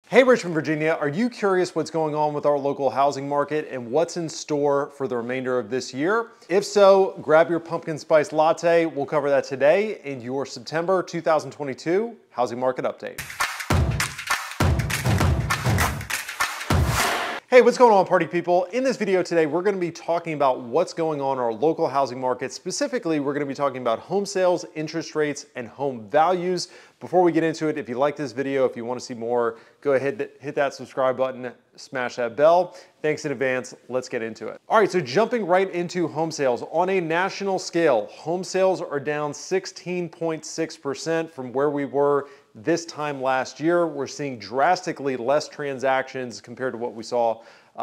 Hey Richmond, Virginia, are you curious what's going on with our local housing market and what's in store for the remainder of this year? If so, grab your pumpkin spice latte. We'll cover that today in your September 2022 Housing Market Update. Hey, what's going on, party people? In this video today, we're going to be talking about what's going on in our local housing market. Specifically, we're going to be talking about home sales, interest rates, and home values. Before we get into it, if you like this video, if you want to see more, go ahead, hit that subscribe button, smash that bell. Thanks in advance. Let's get into it. All right, so jumping right into home sales. On a national scale, home sales are down 16.6% from where we were this time last year. We're seeing drastically less transactions compared to what we saw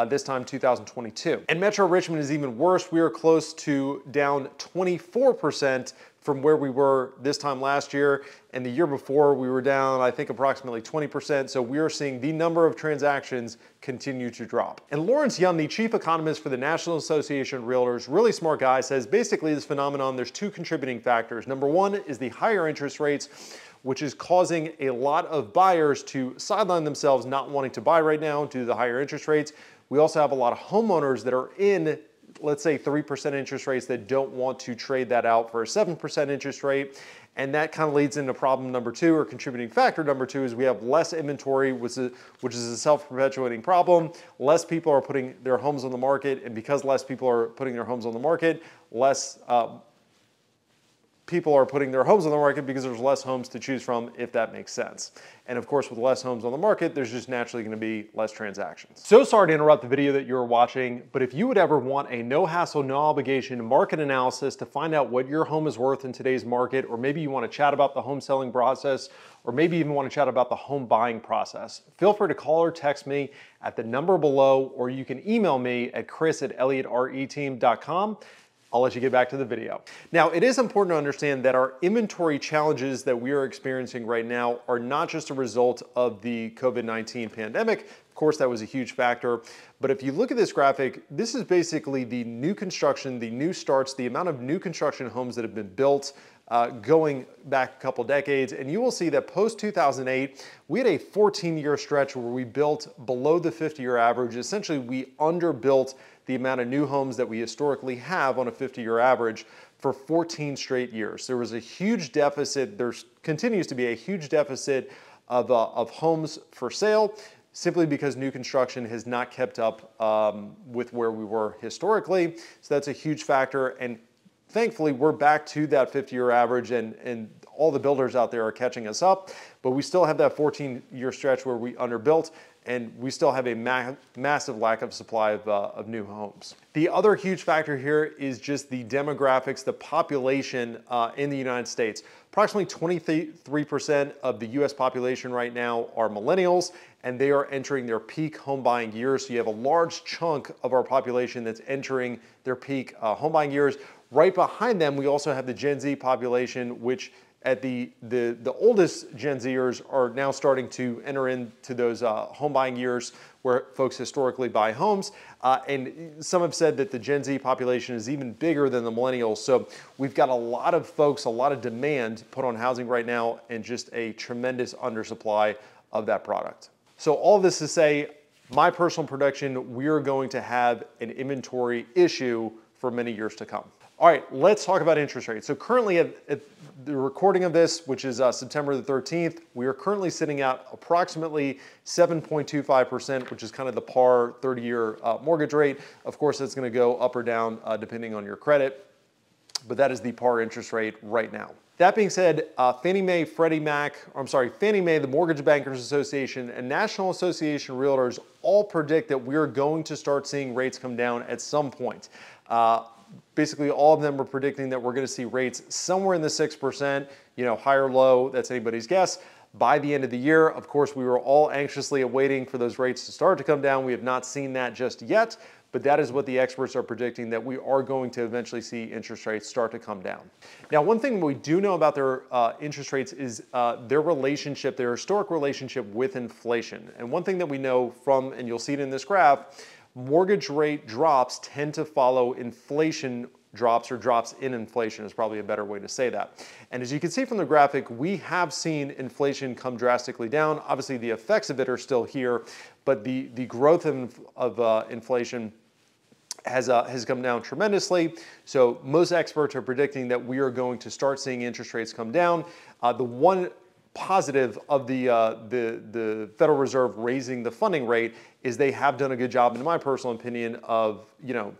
this time 2022. And Metro Richmond is even worse. We are close to down 24% from where we were this time last year. And the year before we were down, I think, approximately 20%. So we are seeing the number of transactions continue to drop. And Lawrence Young, the chief economist for the National Association of Realtors, really smart guy, says basically this phenomenon, there's two contributing factors. Number one is the higher interest rates, which is causing a lot of buyers to sideline themselves, not wanting to buy right now due to the higher interest rates. We also have a lot of homeowners that are in, let's say, 3% interest rates that don't want to trade that out for a 7% interest rate. And that kind of leads into problem number two, or contributing factor number two, is we have less inventory, which is a self-perpetuating problem. Less people are putting their homes on the market, and because less people are putting their homes on the market, less people are putting their homes on the market because there's less homes to choose from, if that makes sense. And of course, with less homes on the market, there's just naturally going to be less transactions. So sorry to interrupt the video that you're watching, but if you would ever want a no hassle, no obligation market analysis to find out what your home is worth in today's market, or maybe you want to chat about the home selling process, or maybe even want to chat about the home buying process, feel free to call or text me at the number below, or you can email me at chris@elliottreteam.com. I'll let you get back to the video. Now, it is important to understand that our inventory challenges that we are experiencing right now are not just a result of the COVID-19 pandemic. Of course, that was a huge factor. But if you look at this graphic, this is basically the new construction, the new starts, the amount of new construction homes that have been built going back a couple decades. And you will see that post-2008, we had a 14-year stretch where we built below the 50-year average. Essentially, we underbuilt the amount of new homes that we historically have on a 50-year average for 14 straight years. There was a huge deficit. There continues to be a huge deficit of homes for sale, simply because new construction has not kept up with where we were historically. So that's a huge factor. And thankfully, we're back to that 50-year average, and all the builders out there are catching us up. But we still have that 14-year stretch where we underbuilt, and we still have a massive lack of supply of new homes. The other huge factor here is just the demographics, the population in the United States. Approximately 23% of the US population right now are millennials, and they are entering their peak home buying years. So you have a large chunk of our population that's entering their peak home buying years. Right behind them, we also have the Gen Z population, which at the oldest Gen Zers are now starting to enter into those home buying years where folks historically buy homes. And some have said that the Gen Z population is even bigger than the millennials. So we've got a lot of folks, a lot of demand put on housing right now, and just a tremendous undersupply of that product. So all this to say, my personal prediction, we're going to have an inventory issue for many years to come. All right, let's talk about interest rates. So currently at the recording of this, which is September the 13th, we are currently sitting at approximately 7.25%, which is kind of the par 30-year mortgage rate. Of course, it's going to go up or down depending on your credit, but that is the par interest rate right now. That being said, Fannie Mae, Freddie Mac, Fannie Mae, the Mortgage Bankers Association, and National Association of Realtors all predict that we are going to start seeing rates come down at some point. Basically, all of them are predicting that we're going to see rates somewhere in the 6%, high or low, that's anybody's guess, by the end of the year. Of course, we were all anxiously awaiting for those rates to start to come down. We have not seen that just yet, but that is what the experts are predicting, that we are going to eventually see interest rates start to come down. Now, one thing we do know about their interest rates is their historic relationship with inflation. And one thing that we know from, and you'll see it in this graph, mortgage rate drops tend to follow inflation drops, or drops in inflation is probably a better way to say that. And as you can see from the graphic, we have seen inflation come drastically down. Obviously, the effects of it are still here, but the growth of inflation has come down tremendously. So most experts are predicting that we are going to start seeing interest rates come down. The one positive of the Federal Reserve raising the funding rate is they have done a good job, in my personal opinion, of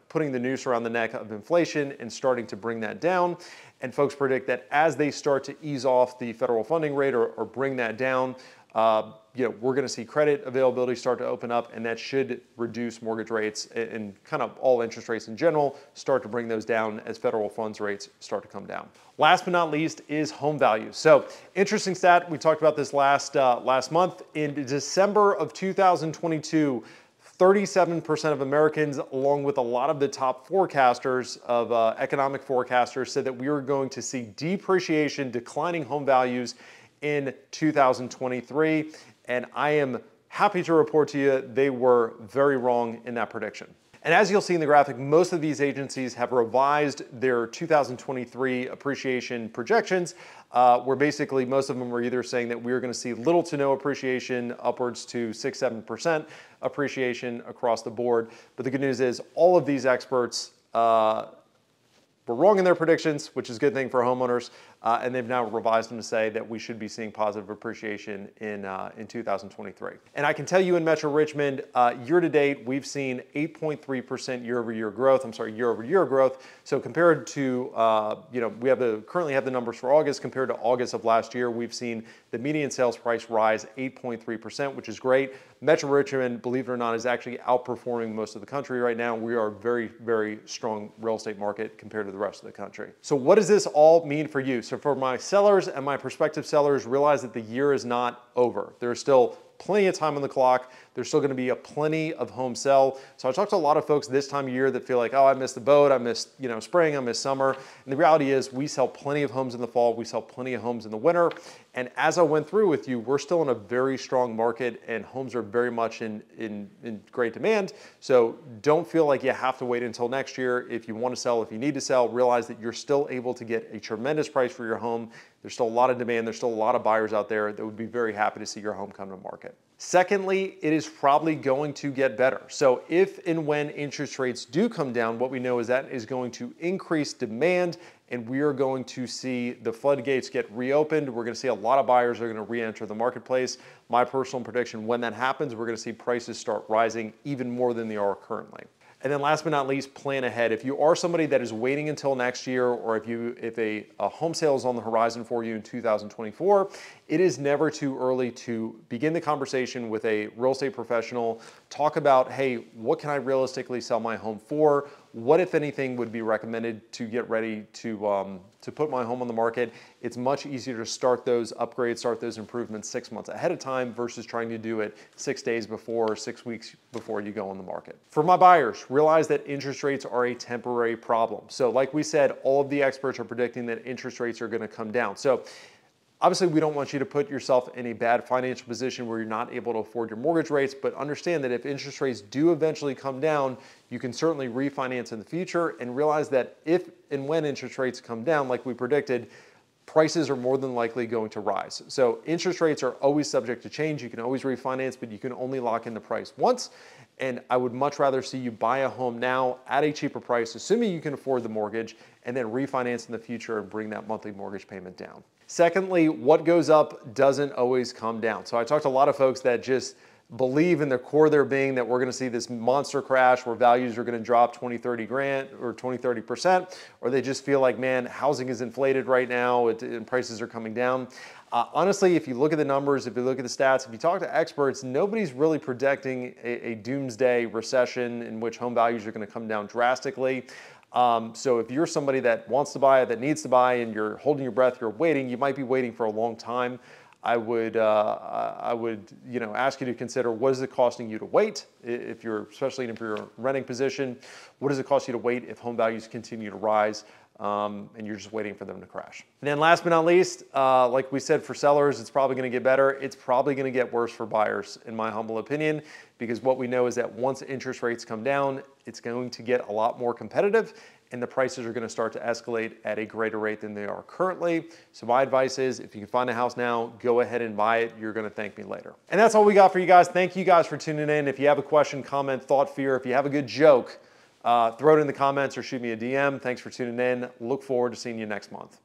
putting the noose around the neck of inflation and starting to bring that down. And folks predict that as they start to ease off the federal funding rate or bring that down, we're going to see credit availability start to open up, and that should reduce mortgage rates and kind of all interest rates in general, start to bring those down as federal funds rates start to come down. Last but not least is home values. So interesting stat, we talked about this last month. In December of 2022, 37% of Americans, along with a lot of the top forecasters of economic forecasters, said that we were going to see depreciation, declining home values in 2023, and I am happy to report to you they were very wrong in that prediction. And as you'll see in the graphic, most of these agencies have revised their 2023 appreciation projections, where basically most of them were either saying that we're going to see little to no appreciation, upwards to 6-7% appreciation across the board. But the good news is all of these experts were wrong in their predictions, which is a good thing for homeowners, and they've now revised them to say that we should be seeing positive appreciation in 2023. And I can tell you in Metro Richmond, year to date, we've seen 8.3% year-over-year growth. So compared to, we currently have the numbers for August. Compared to August of last year, we've seen the median sales price rise 8.3%, which is great. Metro Richmond, believe it or not, is actually outperforming most of the country right now. We are a very, very strong real estate market compared to the rest of the country. So what does this all mean for you? So for my sellers and my prospective sellers, realize that the year is not over. There's still plenty of time on the clock. There's still going to be plenty of homes sell. So I talked to a lot of folks this time of year that feel like, oh, I missed the boat, I missed spring, I missed summer. And the reality is we sell plenty of homes in the fall, we sell plenty of homes in the winter. And as I went through with you, we're still in a very strong market and homes are very much in great demand. So don't feel like you have to wait until next year. If you want to sell, if you need to sell, realize that you're still able to get a tremendous price for your home. There's still a lot of demand. There's still a lot of buyers out there that would be very happy to see your home come to market. Secondly, it is probably going to get better. So if and when interest rates do come down, what we know is that is going to increase demand, and we are going to see the floodgates get reopened. We're going to see a lot of buyers are going to re-enter the marketplace. My personal prediction, when that happens, we're going to see prices start rising even more than they are currently. And then last but not least, plan ahead. If you are somebody that is waiting until next year, or if a home sale is on the horizon for you in 2024, it is never too early to begin the conversation with a real estate professional. Talk about, hey, what can I realistically sell my home for? What, if anything, would be recommended to get ready to put my home on the market? It's much easier to start those upgrades, start those improvements 6 months ahead of time versus trying to do it 6 days before or 6 weeks before you go on the market. For my buyers, realize that interest rates are a temporary problem. So like we said, all of the experts are predicting that interest rates are going to come down. So obviously, we don't want you to put yourself in a bad financial position where you're not able to afford your mortgage rates, but understand that if interest rates do eventually come down, you can certainly refinance in the future, and realize that if and when interest rates come down, like we predicted, prices are more than likely going to rise. So interest rates are always subject to change. You can always refinance, but you can only lock in the price once. And I would much rather see you buy a home now at a cheaper price, assuming you can afford the mortgage, and then refinance in the future and bring that monthly mortgage payment down. Secondly, what goes up doesn't always come down. So I talked to a lot of folks that just believe in the core of their being that we're going to see this monster crash where values are going to drop 20, 30 grand or 20, 30%, or they just feel like, man, housing is inflated right now and prices are coming down. Honestly, if you look at the numbers, if you look at the stats, if you talk to experts, nobody's really predicting a doomsday recession in which home values are going to come down drastically. So if you're somebody that wants to buy, that needs to buy, and you're holding your breath, you're waiting, you might be waiting for a long time. I would ask you to consider, what is it costing you to wait? Especially if you're in a renting position, what does it cost you to wait if home values continue to rise? And you're just waiting for them to crash. And then last but not least, like we said, for sellers, it's probably going to get better. It's probably going to get worse for buyers, in my humble opinion, because what we know is that once interest rates come down, it's going to get a lot more competitive. and the prices are going to start to escalate at a greater rate than they are currently. So my advice is, if you can find a house now, go ahead and buy it. You're going to thank me later. And that's all we got for you guys. Thank you guys for tuning in. If you have a question, comment, thought, fear, if you have a good joke, throw it in the comments or shoot me a DM. Thanks for tuning in. Look forward to seeing you next month.